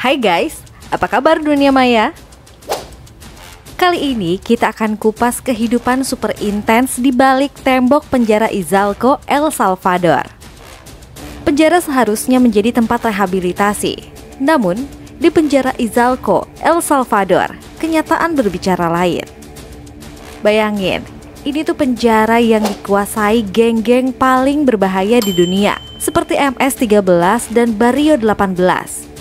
Hai guys, apa kabar dunia maya? Kali ini kita akan kupas kehidupan super intens di balik tembok penjara Izalco, El Salvador. Penjara seharusnya menjadi tempat rehabilitasi. Namun, di penjara Izalco, El Salvador, kenyataan berbicara lain. Bayangin, ini tuh penjara yang dikuasai geng-geng paling berbahaya di dunia, seperti MS-13 dan Barrio 18.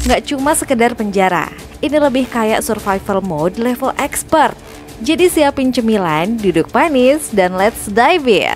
Nggak cuma sekedar penjara, ini lebih kayak survival mode level expert. Jadi siapin cemilan, duduk manis, dan let's dive in.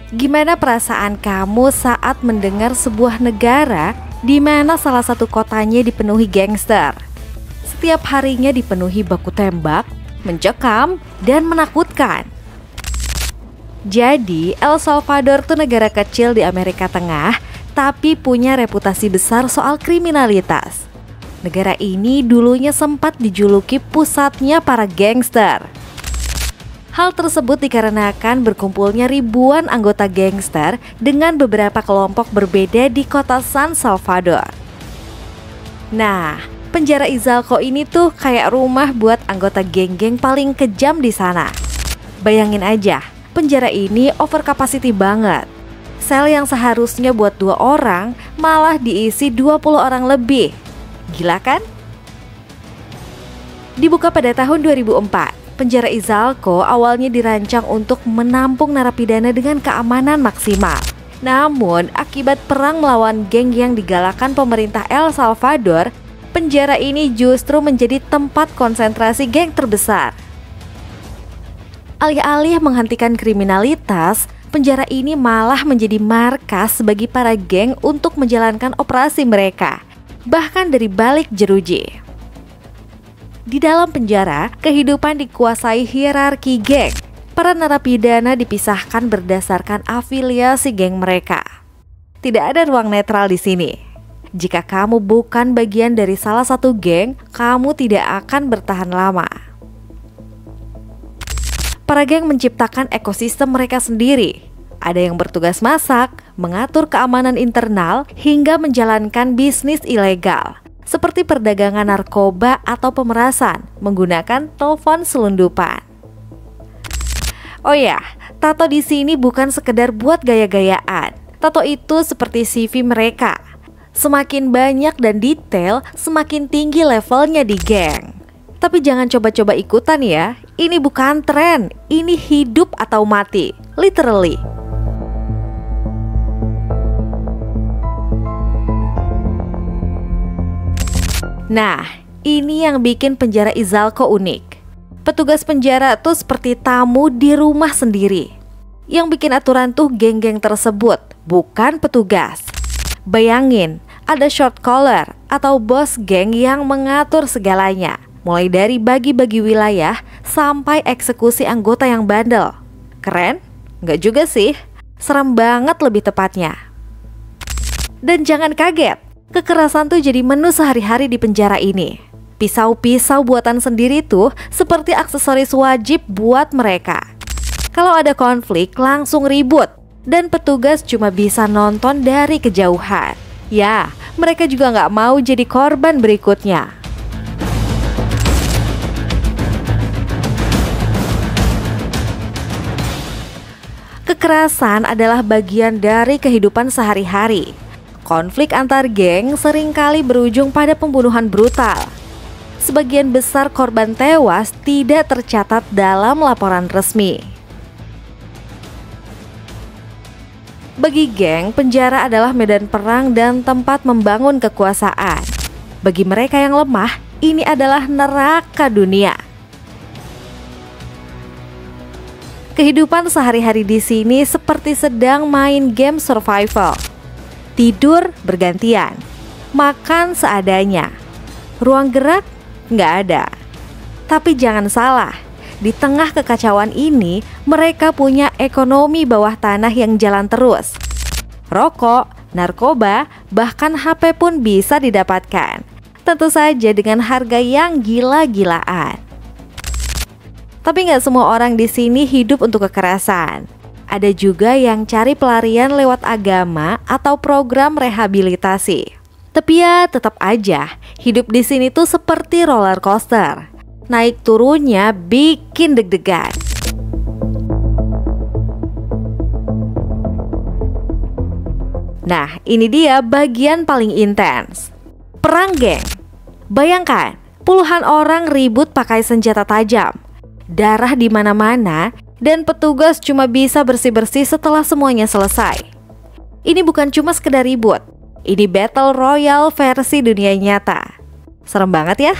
Gimana perasaan kamu saat mendengar sebuah negara di mana salah satu kotanya dipenuhi gangster? Setiap harinya dipenuhi baku tembak, mencekam, dan menakutkan. Jadi, El Salvador tuh negara kecil di Amerika Tengah, tapi punya reputasi besar soal kriminalitas. Negara ini dulunya sempat dijuluki pusatnya para gangster. Hal tersebut dikarenakan berkumpulnya ribuan anggota gangster dengan beberapa kelompok berbeda di kota San Salvador. Nah, penjara Izalco ini tuh kayak rumah buat anggota geng-geng paling kejam di sana. Bayangin aja, penjara ini over capacity banget. Sel yang seharusnya buat 2 orang malah diisi 20 orang lebih. Gila kan? Dibuka pada tahun 2004. Penjara Izalco awalnya dirancang untuk menampung narapidana dengan keamanan maksimal. Namun, akibat perang melawan geng yang digalakan pemerintah El Salvador, penjara ini justru menjadi tempat konsentrasi geng terbesar. Alih-alih menghentikan kriminalitas, penjara ini malah menjadi markas bagi para geng untuk menjalankan operasi mereka, bahkan dari balik jeruji. Di dalam penjara, kehidupan dikuasai hierarki geng. Para narapidana dipisahkan berdasarkan afiliasi geng mereka. Tidak ada ruang netral di sini. Jika kamu bukan bagian dari salah satu geng, kamu tidak akan bertahan lama. Para geng menciptakan ekosistem mereka sendiri. Ada yang bertugas masak, mengatur keamanan internal, hingga menjalankan bisnis ilegal seperti perdagangan narkoba atau pemerasan menggunakan telepon selundupan. Oh ya, tato di sini bukan sekedar buat gaya-gayaan. Tato itu seperti CV mereka. Semakin banyak dan detail, semakin tinggi levelnya di geng. Tapi jangan coba-coba ikutan ya. Ini bukan tren, ini hidup atau mati, literally. Nah, ini yang bikin penjara Izalco unik. Petugas penjara tuh seperti tamu di rumah sendiri. Yang bikin aturan tuh geng-geng tersebut, bukan petugas. Bayangin, ada short caller atau bos geng yang mengatur segalanya, mulai dari bagi-bagi wilayah sampai eksekusi anggota yang bandel. Keren? Nggak juga sih, serem banget lebih tepatnya. Dan jangan kaget, kekerasan tuh jadi menu sehari-hari di penjara ini. Pisau-pisau buatan sendiri tuh seperti aksesoris wajib buat mereka. Kalau ada konflik langsung ribut, dan petugas cuma bisa nonton dari kejauhan. Ya, mereka juga nggak mau jadi korban berikutnya. Kekerasan adalah bagian dari kehidupan sehari-hari. Konflik antar geng seringkali berujung pada pembunuhan brutal. Sebagian besar korban tewas tidak tercatat dalam laporan resmi. Bagi geng, penjara adalah medan perang dan tempat membangun kekuasaan. Bagi mereka yang lemah, ini adalah neraka dunia. Kehidupan sehari-hari di sini seperti sedang main game survival. Tidur bergantian, makan seadanya, ruang gerak nggak ada. Tapi jangan salah, di tengah kekacauan ini mereka punya ekonomi bawah tanah yang jalan terus. rokok, narkoba, bahkan HP pun bisa didapatkan. Tentu saja dengan harga yang gila-gilaan. Tapi nggak semua orang di sini hidup untuk kekerasan. Ada juga yang cari pelarian lewat agama atau program rehabilitasi. Tapi ya tetap aja, hidup di sini tuh seperti roller coaster. Naik turunnya bikin deg-degan. Nah, ini dia bagian paling intens. Perang geng. Bayangkan, puluhan orang ribut pakai senjata tajam. Darah di mana-mana dan petugas cuma bisa bersih-bersih setelah semuanya selesai. Ini bukan cuma sekedar ribut. Ini battle royale versi dunia nyata. Serem banget ya?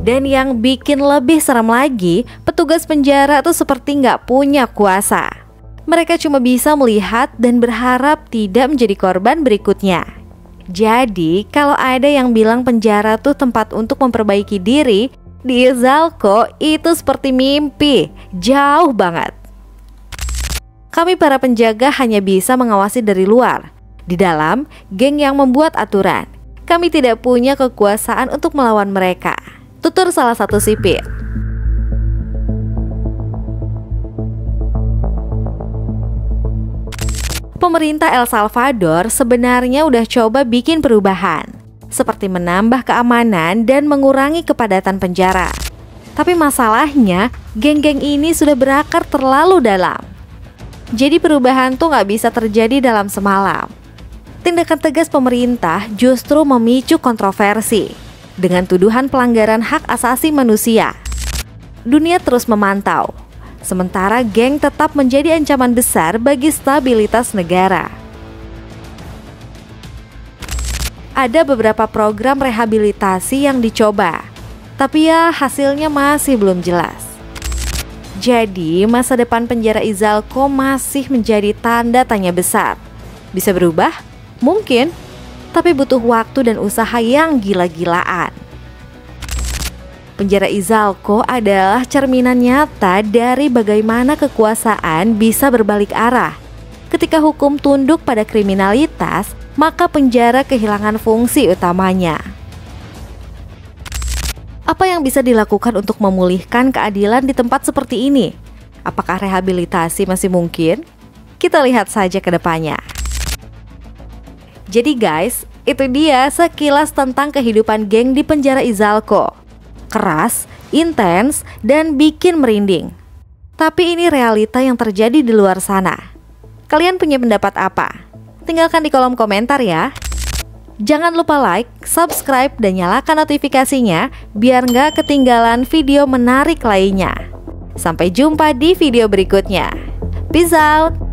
Dan yang bikin lebih serem lagi, petugas penjara tuh seperti nggak punya kuasa. Mereka cuma bisa melihat dan berharap tidak menjadi korban berikutnya. Jadi, kalau ada yang bilang penjara tuh tempat untuk memperbaiki diri, di Izalco itu seperti mimpi, jauh banget. Kami para penjaga hanya bisa mengawasi dari luar. Di dalam, geng yang membuat aturan. Kami tidak punya kekuasaan untuk melawan mereka. Tutur salah satu sipir. Pemerintah El Salvador sebenarnya udah coba bikin perubahan, seperti menambah keamanan dan mengurangi kepadatan penjara. Tapi masalahnya, geng-geng ini sudah berakar terlalu dalam. Jadi perubahan tuh nggak bisa terjadi dalam semalam. Tindakan tegas pemerintah justru memicu kontroversi dengan tuduhan pelanggaran hak asasi manusia. Dunia terus memantau. Sementara geng tetap menjadi ancaman besar bagi stabilitas negara. Ada beberapa program rehabilitasi yang dicoba, tapi ya hasilnya masih belum jelas. Jadi masa depan penjara Izalco masih menjadi tanda tanya besar. Bisa berubah? Mungkin, tapi butuh waktu dan usaha yang gila-gilaan. Penjara Izalco adalah cerminan nyata dari bagaimana kekuasaan bisa berbalik arah. Ketika hukum tunduk pada kriminalitas, maka penjara kehilangan fungsi utamanya. Apa yang bisa dilakukan untuk memulihkan keadilan di tempat seperti ini? Apakah rehabilitasi masih mungkin? Kita lihat saja ke depannya. Jadi guys, itu dia sekilas tentang kehidupan geng di penjara Izalco. Keras, intens, dan bikin merinding. Tapi ini realita yang terjadi di luar sana. Kalian punya pendapat apa? Tinggalkan di kolom komentar ya. Jangan lupa like, subscribe, dan nyalakan notifikasinya biar nggak ketinggalan video menarik lainnya. Sampai jumpa di video berikutnya. Peace out!